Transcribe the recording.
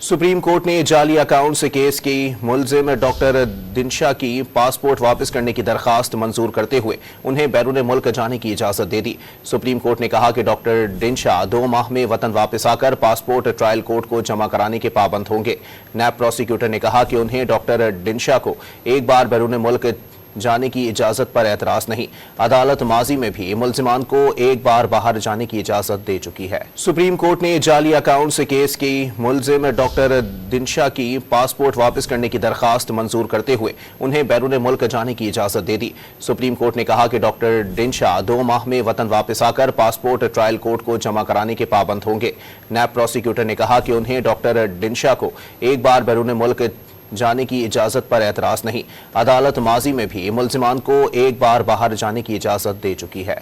Supreme court ने जाली account से केस की मुलजिम डॉक्टर दिनशा की पासपोर्ट वापस करने की दरखास्त मंजूर करते हुए उन्हें बैरून मुल्क जाने की इजाजत दे दी। सुप्रीम कोर्ट ने कहा कि डॉक्टर दिनशा 2 माह में वतन वापस आकर पासपोर्ट ट्रायल कोर्ट को जमा कराने के पाबंद होंगे। नैब प्रोसिक्यूटर ने कहा कि उन्हें डॉक्टर दिनशा को एक बार बैरून मुल्क जाने की इजाजत पर एतराज नहीं। अदालत माजी में भी मुलजिमान को एक बार बाहर जाने की इजाजत दे चुकी है। सुप्रीम कोर्ट ने जाली अकाउंट से केस की मुलजिम डॉक्टर दिनशा की पासपोर्ट वापस करने की दरखास्त मंजूर करते हुए उन्हें बैरून मुल्क जाने की इजाजत दे दी। सुप्रीम कोर्ट ने कहा कि डॉक्टर दिनशा 2 माह में वतन वापस आकर पासपोर्ट ट्रायल कोर्ट को जमा कराने के पाबंद होंगे। नैब प्रोसिक्यूटर ने कहा कि उन्हें डॉक्टर दिनशा को एक बार बैरून मुल्क जाने की इजाजत पर एतराज नहीं। अदालत माजी में भी मुलजिमान को एक बार बाहर जाने की इजाजत दे चुकी है।